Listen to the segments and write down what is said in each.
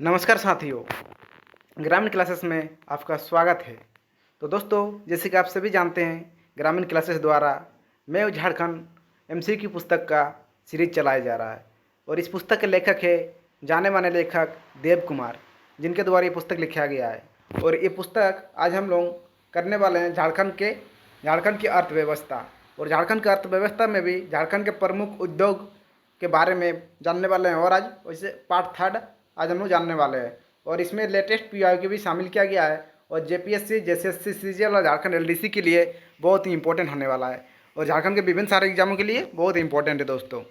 नमस्कार साथियों, ग्रामीण क्लासेस में आपका स्वागत है। तो दोस्तों, जैसे कि आप सभी जानते हैं, ग्रामीण क्लासेस द्वारा मैं झारखंड एमसीक्यू पुस्तक का सीरीज चलाया जा रहा है और इस पुस्तक के लेखक है जाने माने लेखक देव कुमार, जिनके द्वारा ये पुस्तक लिखा गया है। और ये पुस्तक आज हम लोग करने वाले हैं झारखंड की अर्थव्यवस्था, और झारखंड की अर्थव्यवस्था में भी झारखंड के प्रमुख उद्योग के बारे में जानने वाले हैं। और आज वैसे पार्ट थर्ड आज हम लोग जानने वाले हैं, और इसमें लेटेस्ट पीआईक्यू भी शामिल किया गया है। और जेपीएससी, जेसीएससी, सीजीएल और झारखंड एलडीसी के लिए बहुत ही इंपॉर्टेंट होने वाला है, और झारखंड के विभिन्न सारे एग्जामों के लिए बहुत ही इंपॉर्टेंट है। दोस्तों,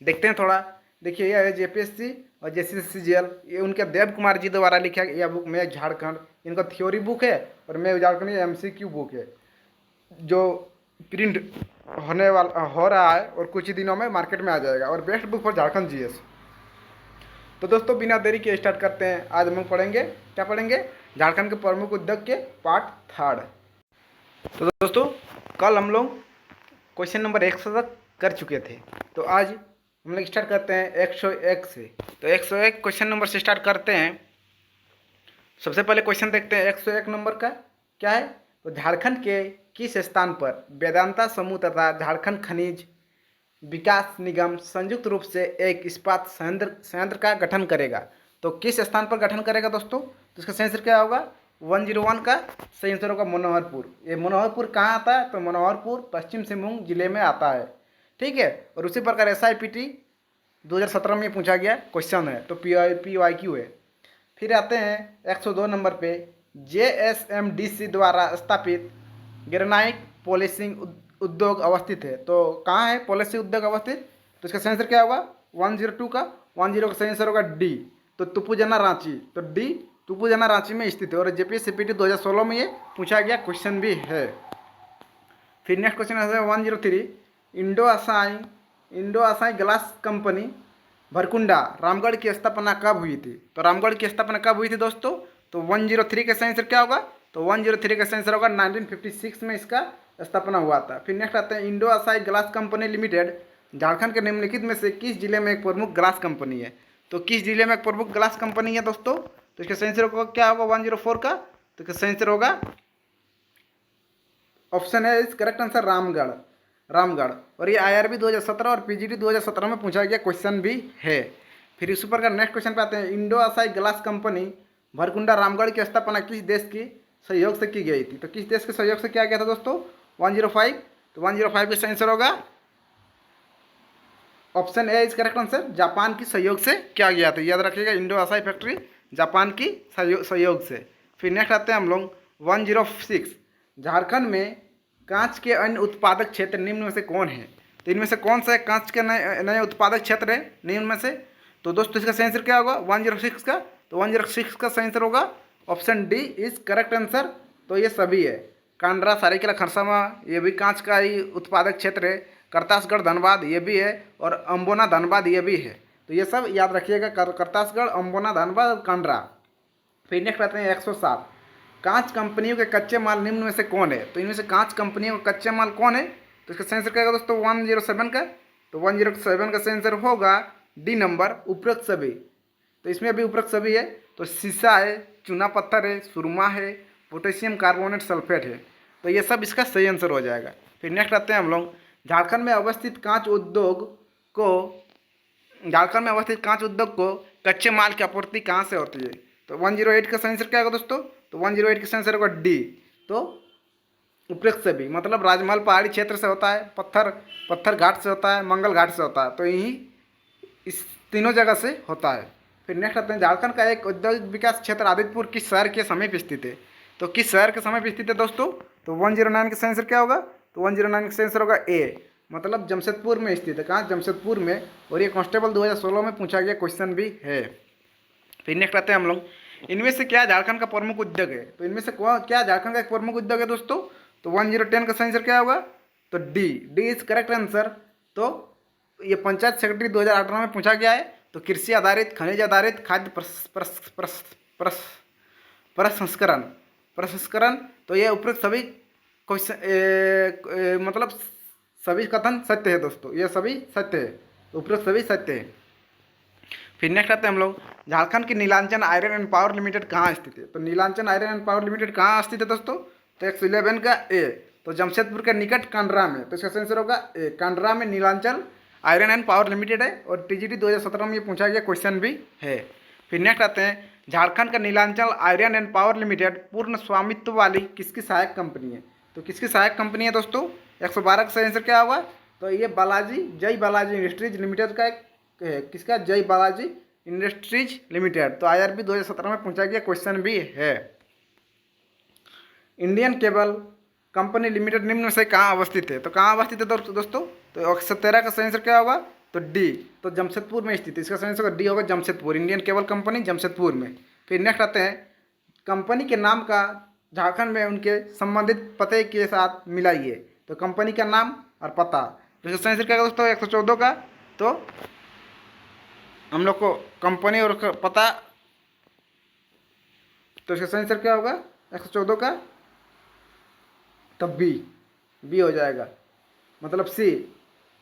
देखते हैं थोड़ा। देखिए, यह है जेपीएससी और जेसीएससी सीजीएल, ये उनके देव कुमार जी द्वारा लिखा गया बुक मैं झारखंड। इनका थ्योरी बुक है और मैं झारखंड एमसीक्यू बुक है, जो प्रिंट हो रहा है और कुछ ही दिनों में मार्केट में आ जाएगा, और best book for Jharkhand GS. तो दोस्तों, बिना देरी के स्टार्ट करते हैं। आज हम पढ़ेंगे, क्या पढ़ेंगे? झारखंड के प्रमुख उद्योग के पार्ट थर्ड। तो दोस्तों, कल हम लोग क्वेश्चन नंबर 100 तक कर चुके थे, तो आज हम लोग स्टार्ट करते हैं 101 से। तो 101 क्वेश्चन नंबर से स्टार्ट करते हैं। सबसे पहले क्वेश्चन देखते हैं 101 नंबर का क्या है। तो झारखंड के किस स्थान पर वेदांता समूह तथा झारखंड खनिज विकास निगम संयुक्त रूप से एक इस्पात संयंत्र का गठन करेगा? तो किस स्थान पर गठन करेगा दोस्तों? तो इसका संयंत्र क्या होगा? 101 का संयंत्र होगा मनोहरपुर। ये मनोहरपुर कहाँ आता है? तो मनोहरपुर पश्चिम सिंहभूम जिले में आता है। ठीक है। और उसी प्रकार SIPT 2017 में पूछा गया क्वेश्चन है, तो PYQ है। फिर आते हैं 102 नंबर पे। JSMDC द्वारा स्थापित ग्रेनाइट पॉलिशिंग उद्योग अवस्थित है। तो कहाँ है पॉलिशिंग उद्योग अवस्थित? तो इसका सेंसर क्या होगा? 102 का 10 का सेंसर होगा D, तो तुपुजना रांची। तो D तुपुजना रांची में स्थित है, और JPSCPT 2016 में ये पूछा गया क्वेश्चन भी है। फिर नेक्स्ट क्वेश्चन है 103। Indo Asahi glass company Bhurkunda Ramgarh की स्थापना कब हुई थी? तो रामगढ़ की स्थापना कब हुई थी दोस्तों? तो 103 का सेंसर क्या होगा? तो 103 का सेंसर होगा 1956 में इसका स्थापना हुआ था। फिर नेक्स्ट आते हैं Indo Asahi glass company limited Jharkhand के निम्नलिखित में से किस जिले में एक प्रमुख ग्लास कंपनी है? तो किस जिले में एक प्रमुख ग्लास कंपनी है दोस्तों? तो इसका सेंसर क्या होगा 104 का? तो इसका सेंसर होगा, ऑप्शन है इस करेक्ट आंसर, रामगढ़। और ये IRB 2017 और PGT 2017 में पूछा गया क्वेश्चन भी है। फिर इस ऊपर का नेक्स्ट क्वेश्चन पे आते हैं। Indo Asahi glass company Bhurkunda Ramgarh की स्थापना किस देश की सहयोग से की गई थी? तो किस देश के सहयोग से किया गया था दोस्तों? 105। तो 105 का आंसर होगा option A is correct answer, Japan की सहयोग से किया गया था। याद रखिएगा, इंडो असाई फैक्ट्री जापान की सहयोग से। फिर नेक्स्ट आते हैं हम लोग 106। झारखंड में कांच के अन्य उत्पादक क्षेत्र निम्न में से कौन है? तो इनमें से कौन सा है कांच के नए उत्पादक क्षेत्र है निम्न में से? तो दोस्तों, इसका सेंसर क्या होगा 106 का? तो 106 का सेंसर होगा option D is correct answer. तो ये सभी है, कांड्रा, सारिकेला, खरसावा, ये भी कांच का ही उत्पादक क्षेत्र है। करतासगढ़, धनबाद ये भी है, और अम्बोना, धनबाद ये भी है। तो ये सब याद रखिएगा, करतासगढ़, अम्बोना, धनबाद और कांड्रा। फिर नेक्स्ट आते हैं 107। कांच कंपनियों के कच्चे माल निम्न में से कौन है? तो इनमें से कांच कंपनियों का कच्चे माल कौन है? तो इसका सेंसर क्या होगा दोस्तों 107 का? तो 107 का सेंसर होगा डी नंबर, उपरोक्त सभी। तो इसमें अभी उपरोक्त सभी है, तो शीशा है, चूना पत्थर है, सुरमा है, पोटेशियम कार्बोनेट, सल्फेट है। तो ये सब इसका सही आंसर हो जाएगा। फिर नेक्स्ट आते हैं हम लोग झारखंड में अवस्थित कांच उद्योग को कच्चे माल की आपूर्ति कहाँ से होती है? तो 108 का सेंसर क्या होगा दोस्तों? तो 108 का सेंसर होगा डी, तो उपरोक्त सभी, मतलब राजमहल पहाड़ी क्षेत्र से होता है, पत्थर घाट से होता है, मंगल घाट से होता है। तो यही इस तीनों जगह से होता है। फिर नेक्स्ट आते हैं झारखंड का एक औद्योगिक विकास क्षेत्र आदित्यपुर किस शहर के समीप स्थित है? तो किस शहर के समीप स्थित है दोस्तों? तो 109 का सेंसर क्या होगा? तो 109 का सेंसर होगा ए, मतलब जमशेदपुर में स्थित है। कहाँ? जमशेदपुर में। और ये कांस्टेबल 2016 में पूछा गया क्वेश्चन भी है। फिर नेक्स्ट आते हैं हम लोग, इनमें से क्या झारखंड का प्रमुख उद्योग है? तो इनमें से क्या झारखंड का एक प्रमुख उद्योग है दोस्तों? तो 1010 का आंसर क्या होगा? तो डी इज करेक्ट आंसर। तो ये पंचायत सेक्रेटरी 2018 में पूछा गया है। तो कृषि आधारित, खनिज आधारित खाद्य प्रसंस्करण। तो ये उपरोक्त सभी क्वेश्चन मतलब सभी कथन सत्य है दोस्तों, ये सभी सत्य है, उपरोक्त सभी सत्य है। फिर नेक्स्ट आते हैं हम लोग, झारखंड की Nilanchal iron and power limited कहाँ स्थित है? तो Nilanchal iron and power limited कहाँ स्थित है दोस्तों? तो 111 का ए, तो जमशेदपुर के निकट कांडरा में। तो इसका आंसर होगा ए, कांडरा में Nilanchal iron and power limited है। और टीजीटी 2017 में ये पूछा गया क्वेश्चन भी है। फिर नेक्स्ट आते हैं, झारखंड का Nilanchal iron and power limited पूर्ण स्वामित्व वाली किसकी सहायक कंपनी है? तो किसकी सहायक कंपनी है दोस्तों? 112 का सही आंसर क्या होगा? तो ये जय बालाजी इंडस्ट्रीज लिमिटेड का एक है। किसका? जय बालाजी इंडस्ट्रीज लिमिटेड। तो IRB 2017 में पूछा गया क्वेश्चन भी है। इंडियन केबल कंपनी लिमिटेड निम्न में से कहाँ अवस्थित है? तो कहाँ अवस्थित है दोस्तों? तो 113 का सही आंसर क्या होगा? तो डी, तो जमशेदपुर में स्थित है। इसका सही आंसर डी होगा, Jamshedpur. Indian cable company Jamshedpur में। फिर नेक्स्ट आते हैं, कंपनी के नाम का झारखंड में उनके संबंधित पते के साथ मिलाइए। तो कंपनी का नाम और पता। तो इसका सही आंसर क्या होगा दोस्तों? 114 का। तो हम लोग को कंपनी और पता, तो इसका सही आंसर क्या होगा? 114 का। तब बी हो जाएगा, मतलब सी।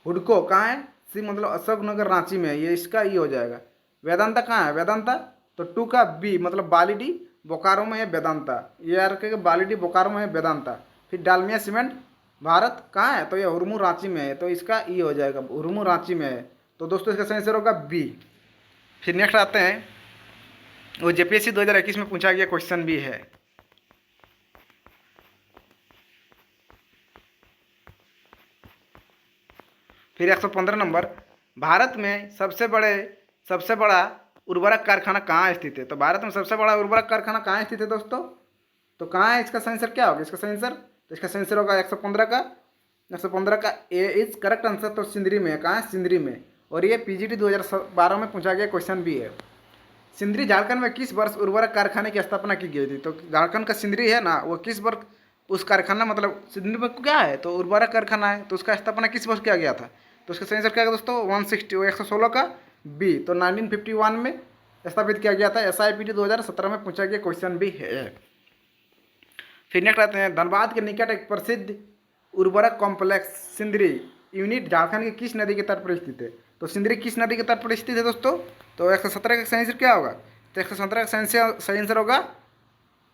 हुडको कहाँ है? सी मतलब अशोकनगर रांची में है, ये इसका ई हो जाएगा। वेदांता कहाँ है? वेदांता तो 2 का बी, मतलब बालीडी बोकारो में है वेदांता। ये यार के बालीडी बोकारो में है वेदांता। फिर डालमिया सीमेंट भारत कहाँ है? तो ये हुरमू रांची में है, तो इसका ई हो जाएगा, हुरमू रांची में है। तो दोस्तों इसका सही आंसर होगा बी। फिर नेक्स्ट आते हैं, वो JPSC 2021 में पूछा गया क्वेश्चन भी है। फिर 115 नंबर, भारत में सबसे बड़ा उर्वरक कारखाना कहाँ स्थित है? तो भारत में सबसे बड़ा उर्वरक कारखाना कहाँ स्थित है दोस्तों? तो कहाँ है? इसका सही आंसर क्या होगा? इसका सही आंसर, तो इसका सही आंसर होगा 115 का। 115 का ए इज करेक्ट आंसर। तो सिंदरी में है। कहाँ है? सिंदरी में। और ये PGT 2012 में पूछा गया क्वेश्चन भी है। सिंदरी झारखंड में किस वर्ष उर्वरक कारखाने की स्थापना की गई थी? तो झारखंड का सिंदरी है ना, वो किस वर्ष उस कारखाना, मतलब सिंदरी में क्या है? तो उर्वरक कारखाना है, तो उसका स्थापना किस वर्ष किया गया था? तो उसका सही आंसर क्या है दोस्तों? 116 का बी, तो 1951 में स्थापित किया गया था। SIPT 2017 में पूछा गया क्वेश्चन भी है। फिर नेक्स्ट आते हैं, धनबाद के निकट एक प्रसिद्ध उर्वरक कॉम्प्लेक्स सिंदरी यूनिट झारखंड की किस नदी के तट पर स्थित है? तो सिंदरी किस नदी के तट पर स्थित है दोस्तों? तो 117 का सही आंसर क्या होगा? तो 117 का सही आंसर होगा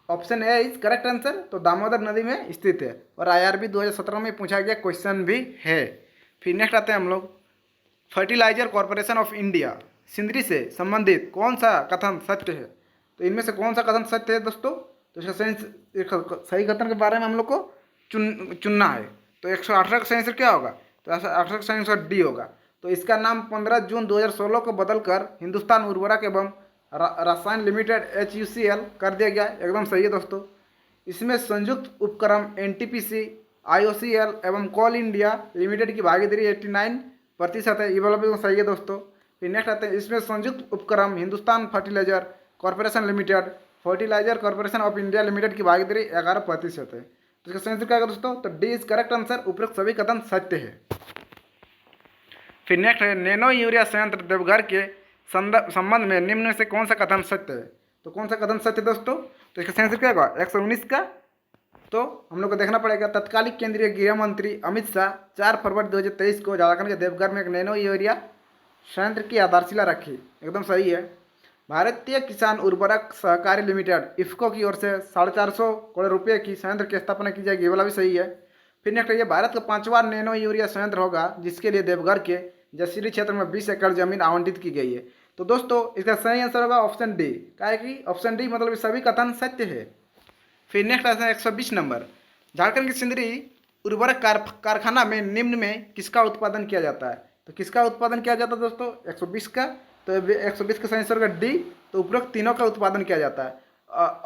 option A is correct answer. तो दामोदर नदी में स्थित है। और IRB 2017 में पूछा गया क्वेश्चन भी है। फिर नेक्स्ट आते हैं हम लोग, fertiliser corporation of India Sindri से संबंधित कौन सा कथन सत्य है? तो इनमें से कौन सा कथन सत्य है दोस्तों? तो इसका सही कथन के बारे में हम लोग को चुनना है। तो 118 का सही आंसर क्या होगा? तो 118 का सही आंसर डी होगा। तो इसका नाम 15 जून 2016 को बदलकर हिंदुस्तान उर्वरक एवं रसायन लिमिटेड HUCL कर दिया गया। एकदम सही है दोस्तों। इसमें संयुक्त उपक्रम NTPC IOCL एवं कोल इंडिया लिमिटेड की भागीदारी 89% है। ये वाला भी सही है दोस्तों। फिर नेक्स्ट आते हैं, इसमें संयुक्त उपक्रम Hindustan fertiliser corporation limited fertiliser corporation of India limited की भागीदारी 11% है। तो इसका सही आंसर क्या है दोस्तों? तो डी इज करेक्ट आंसर। उपरोक्त सभी कथन सत्य है। फिर नेक्स्ट है, नैनो यूरिया संयंत्र देवघर के संबंध में निम्न में से कौन सा कथन सत्य है? तो कौन सा कथन सत्य दोस्तों? तो इसका सही आंसर क्या होगा? 119 का। तो हम लोग को देखना पड़ेगा, तत्कालीन केंद्रीय गृह मंत्री अमित शाह 4 फरवरी 2023 को झारखंड के देवघर में एक नैनो यूरिया संयंत्र की आधारशिला रखी। एकदम सही है। भारतीय किसान उर्वरक सहकारी लिमिटेड IFFCO की ओर से 450 करोड़ रुपये की संयंत्र की स्थापना की जाएगी। ये वाला भी सही है। फिर नेक्स्ट ये भारत का 5वां नैनो यूरिया संयंत्र होगा, जिसके लिए देवघर के जसीरी क्षेत्र में 20 एकड़ जमीन आवंटित की गई है। तो दोस्तों इसका सही आंसर होगा ऑप्शन डी। क्या है कि ऑप्शन डी मतलब सभी कथन सत्य है। फिर नेक्स्ट आता है 120 नंबर, झारखंड की सिंदरी उर्वरक कारखाना में निम्न में किसका उत्पादन किया जाता है? तो किसका उत्पादन किया जाता है दोस्तों? 120 का। तो 120 का सही आंसर होगा डी। तो उपरोक्त तीनों का उत्पादन किया जाता है।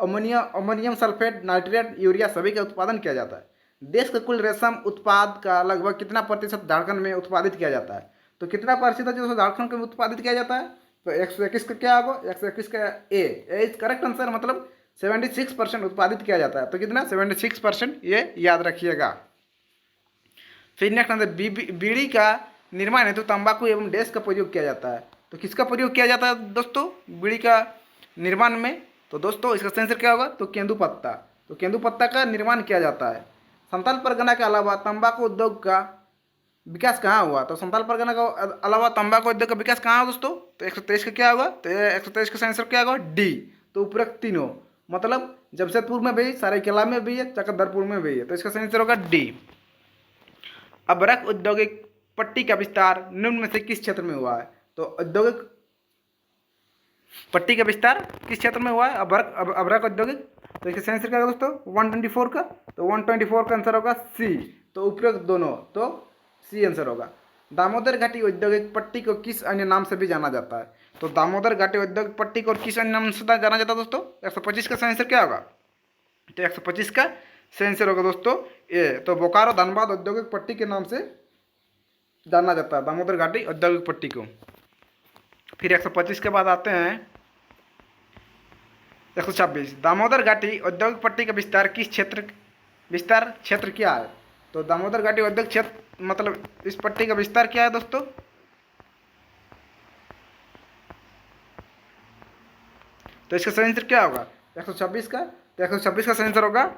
अमोनियम सल्फेट, नाइट्रेट, यूरिया सभी का उत्पादन किया जाता है। देश के कुल रेशम उत्पाद का लगभग कितना प्रतिशत झारखंड में उत्पादित किया जाता है? तो कितना प्रतिशत जो झारखंड में उत्पादित किया जाता है? तो 121 का क्या होगा? 121 का ए इज करेक्ट आंसर, मतलब 76% उत्पादित किया जाता है। तो कितना? 76%, ये याद रखिएगा। फिर नेक्स्ट आंसर, बीड़ी का निर्माण हेतु तंबाकू एवं डैश का प्रयोग किया जाता है। तो किसका प्रयोग किया जाता है दोस्तों बीड़ी का निर्माण में? तो दोस्तों इसका आंसर क्या होगा? तो केंदुपत्ता। तो केंदुपत्ता का निर्माण किया जाता है। संथाल परगना के अलावा तंबाकू उद्योग का विकास कहाँ हुआ? तो संथाल परगना का अलावा तंबाकू उद्योग का विकास कहाँ है दोस्तों? तो 123 का क्या होगा, तो 123 का सही आंसर क्या होगा, डी। तो उपरोक्त तीनों मतलब जमशेदपुर में भी, सरायकेला में भी है, चकधरपुर में भी है, तो इसका सही आंसर होगा डी। अबरख औद्योगिक पट्टी का विस्तार निम्न में से किस क्षेत्र में हुआ है, तो औद्योगिक पट्टी का विस्तार किस क्षेत्र में हुआ है, अबरख औद्योगिक, तो इसका सही आंसर क्या होगा दोस्तों, 124 का, तो 124 का आंसर होगा सी। तो उपरोक्त दोनों, तो सी आंसर होगा। दामोदर घाटी औद्योगिक पट्टी को किस अन्य नाम से भी जाना जाता है, तो दामोदर घाटी औद्योगिक पट्टी को किस अन्य नाम से जाना जाता है दोस्तों, 125 का सही आंसर क्या होगा, तो 125 का सही आंसर होगा दोस्तों ए। तो बोकारो धनबाद औद्योगिक पट्टी के नाम से जाना जाता है दामोदर घाटी औद्योगिक पट्टी को। फिर 125 के बाद आते हैं 126, दामोदर घाटी औद्योगिक पट्टी का विस्तार क्षेत्र क्या है, तो दामोदर घाटी औद्योगिक क्षेत्र मतलब इस पट्टी का विस्तार क्या है दोस्तों, तो इसका सही आंसर क्या होगा 126 का, तो 126 का सही आंसर होगा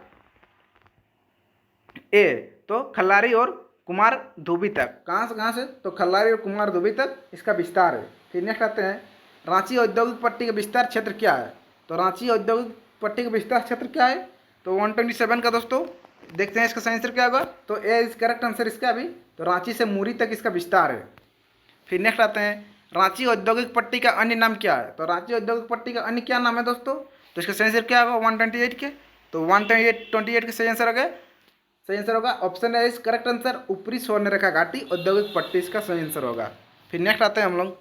ए। तो खल्लारी और कुमार धोबी तक, कहाँ से, तो खल्लारी और कुमार धोबी तक इसका विस्तार है। फिर नेक्स्ट आते हैं रांची औद्योगिक पट्टी का विस्तार क्षेत्र क्या है, तो रांची औद्योगिक पट्टी का विस्तार क्षेत्र क्या है, तो 127 का दोस्तों। देखते हैं इसका सही आंसर क्या होगा, तो ए इज करेक्ट आंसर इसका भी, तो रांची से मुरी तक इसका विस्तार है। फिर नेक्स्ट आते हैं रांची औद्योगिक पट्टी का अन्य नाम क्या है, तो रांची औद्योगिक पट्टी का अन्य क्या नाम है दोस्तों, तो इसका सही आंसर क्या होगा 128 के, तो 128 के सही आंसर हो गया, सही आंसर होगा ऑप्शन है इज करेक्ट आंसर, ऊपरी स्वर्णरेखा घाटी औद्योगिक पट्टी इसका सही आंसर होगा। फिर नेक्स्ट आते हैं हम लोग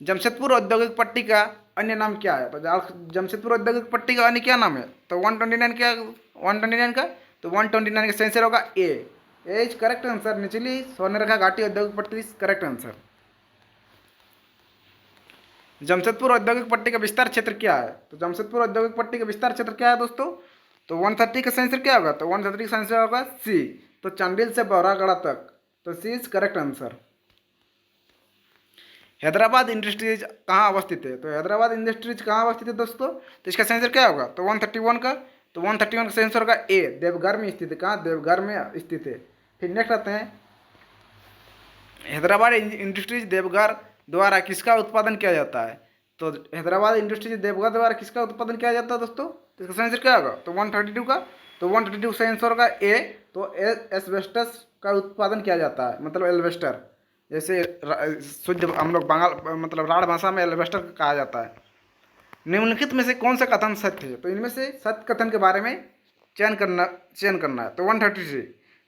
जमशेदपुर औद्योगिक पट्टी का अन्य नाम क्या है, तो जमशेदपुर औद्योगिक पट्टी का अन्य क्या नाम है, तो 129 का, 129 का, तो 129 का सही आंसर होगा ए इज करेक्ट आंसर, निचली स्वर्णरेखा घाटी औद्योगिक पट्टी इज करेक्ट आंसर। जमशेदपुर औद्योगिक पट्टी का विस्तार क्षेत्र क्या है, तो जमशेदपुर औद्योगिक पट्टी का विस्तार क्षेत्र क्या है दोस्तों, तो 130 का सही आंसर क्या होगा, तो 130 का आंसर होगा सी, तो चांडिल से बौरागढ़ तक, तो C is correct answer. Hyderabad industries कहाँ अवस्थित है, तो हैदराबाद इंडस्ट्रीज कहाँ अवस्थित है दोस्तों, तो इसका सही आंसर क्या होगा, तो 131 का, तो 131 का सही आंसर होगा ए, देवघर में स्थित है, कहाँ, देवघर में स्थित है। फिर नेक्स्ट आते हैं हैदराबाद इंडस्ट्रीज देवघर द्वारा किसका उत्पादन किया जाता है, तो हैदराबाद इंडस्ट्रीज देवघर द्वारा किसका उत्पादन किया जाता है दोस्तों, तो इसका सही आंसर क्या होगा, तो 132 का, तो 132 सही आंसर होगा ए। तो एस्बेस्टस का उत्पादन किया जाता है, मतलब एल्वेस्टर, जैसे शुद्ध हम लोग बंगाल मतलब राढ़ भाषा में एल्वेस्टर कहा जाता है। निम्नलिखित में से कौन सा कथन सत्य है, तो इनमें से सत्य कथन के बारे में चयन करना है, तो 133,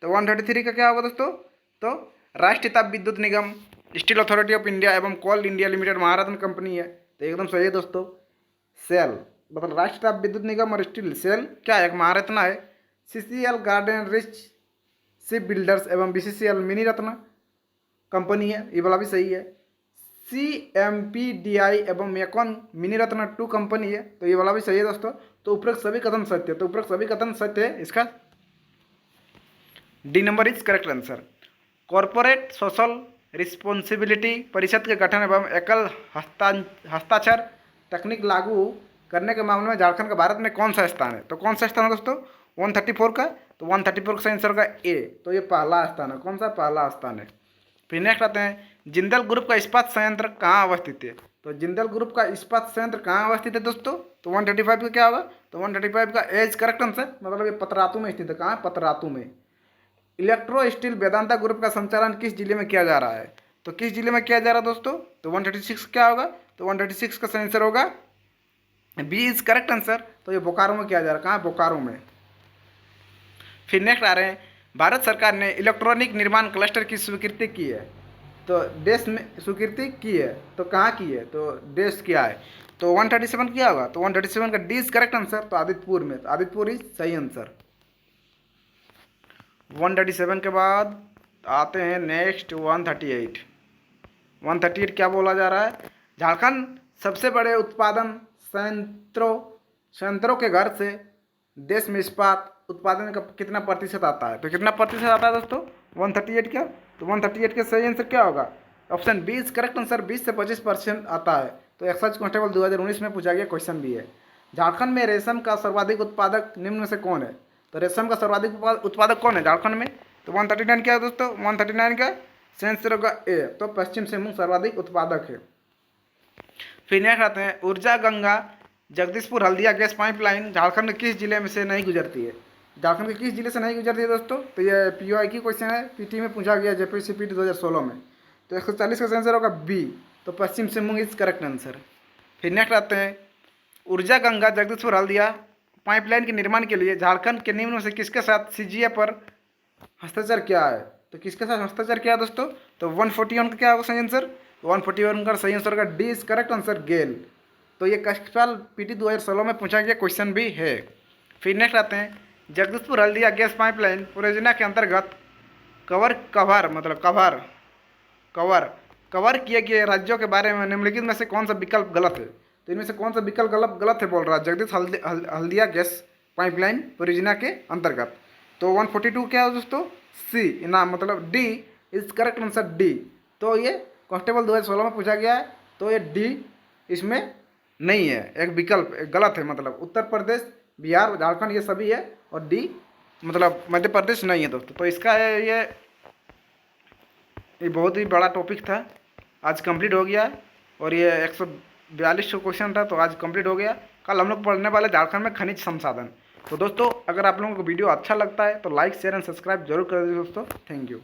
तो 133 का क्या होगा दोस्तों, तो राष्ट्रीय ताप विद्युत निगम, स्टील अथॉरिटी ऑफ इंडिया एवं कोल इंडिया लिमिटेड महारत्न कंपनी है, तो एकदम सही है दोस्तों। सेल मतलब राष्ट्रीय ताप विद्युत निगम और स्टील सेल क्या है, एक महारत्न है। CCL garden rich ship builders एवं BCCL मिनी रत्न कंपनी है, ये वाला भी सही है। CMPDI एवं मेकॉन मिनी रत्न 2 कंपनी है, तो ये वाला भी सही है दोस्तों। तो उपरोक्त सभी कथन सत्य है, तो उपरोक्त सभी कथन सत्य है, इसका D number is correct answer. Corporate social responsibility परिषद के गठन एवं एकल हस्ताक्षर तकनीक लागू करने के मामले में झारखंड का भारत में कौन सा स्थान है, तो कौन सा स्थान है दोस्तों, 134 का, तो 134 का सही आंसर होगा ए, तो ये पहला स्थान है, कौन सा पहला स्थान है। फिर नेक्स्ट आते हैं जिंदल ग्रुप का इस्पात संयंत्र कहाँ अवस्थित है, तो जिंदल ग्रुप का इस्पात संयंत्र कहाँ अवस्थित है दोस्तों, तो 135 का क्या होगा, तो 135 का एज करेक्ट आंसर, मतलब ये पतरातू में स्थित है, कहाँ, पतरातू में। इलेक्ट्रो स्टील वेदांता ग्रुप का संचालन किस जिले में किया जा रहा है, तो किस जिले में किया जा रहा है दोस्तों, तो 136 क्या होगा, तो 136 का सही आंसर होगा बी इज करेक्ट आंसर, तो ये बोकारो में किया जा रहा है, कहाँ, बोकारो में। फिर नेक्स्ट आ रहे हैं भारत सरकार ने इलेक्ट्रॉनिक निर्माण क्लस्टर की स्वीकृति की है, तो देश में स्वीकृति की है, तो कहाँ की है, तो देश क्या है, तो 137 क्या होगा, तो 137 का डी इज करेक्ट आंसर, तो आदित्यपुर में, तो आदित्यपुर इज सही आंसर। 137 के बाद आते हैं नेक्स्ट 138। 138 क्या बोला जा रहा है, झारखंड सबसे बड़े उत्पादन संयंत्रों के घर से देश में इस्पात उत्पादन का कितना प्रतिशत आता है, तो कितना प्रतिशत आता है दोस्तों, 138 क्या, तो 138 का सही आंसर क्या होगा, option B is correct answer, 20 से 25% आता है, तो एक्साइज कांस्टेबल 2019 में पूछा गया क्वेश्चन भी है। झारखंड में रेशम का सर्वाधिक उत्पादक निम्न में से कौन है, तो रेशम का सर्वाधिक उत्पादक कौन है झारखंड में, तो 139 क्या है दोस्तों, 139 का सही आंसर होगा ए, तो पश्चिम सिंहभूम सर्वाधिक उत्पादक है। फिर नेक्स्ट आते हैं, ऊर्जा गंगा जगदीशपुर हल्दिया गैस पाइपलाइन झारखंड के किस जिले में से नहीं गुजरती है? झारखंड के किस जिले से नहीं गुजरती है दोस्तों? तो ये POI की क्वेश्चन है, PT में पूछा गया JPCPT 2016 में। तो 140 का आंसर होगा B, तो पश्चिम सिंहभूम इज करेक्ट आंसर। फिर नेक्स्ट आते हैं, ऊर्जा गंगा जगदीशपुर हल्दिया पाइपलाइन के निर्माण के लिए झारखंड के निम्न में से किसके साथ CGA पर हस्ताक्षर किया है? तो किसके साथ हस्ताक्षर किया दोस्तों? तो 141 का क्या होगा सही आंसर? 141 का सही आंसर का D इज करेक्ट आंसर, गेल। तो ये कष्टपाल PT 2016 में पूछा गया क्वेश्चन भी है। फिर नेक्स्ट आते हैं, जगदीशपुर हल्दिया गैस पाइपलाइन परियोजना के अंतर्गत कवर किए गए राज्यों के बारे में निम्नलिखित में से कौन सा विकल्प गलत है? तो इनमें से कौन सा विकल्प गलत है बोल रहा है जगदीश हल्दिया गैस पाइपलाइन परियोजना के अंतर्गत? तो 142 क्या है दोस्तों? C ना, मतलब D is correct answer, D। तो ये कांस्टेबल 2016 में पूछा गया है, तो ये D इसमें नहीं है, एक विकल्प गलत है, मतलब उत्तर प्रदेश, बिहार, झारखंड ये सभी है, और D मतलब मध्य प्रदेश नहीं है दोस्तों। तो इसका है ये बहुत ही बड़ा टॉपिक था, आज कंप्लीट हो गया। और ये 142 क्वेश्चन था, तो आज कंप्लीट हो गया। कल हम लोग पढ़ने वाले झारखंड में खनिज संसाधन। तो दोस्तों अगर आप लोगों को वीडियो अच्छा लगता है तो लाइक शेयर एंड सब्सक्राइब जरूर कर दीजिए दोस्तों। Thank you.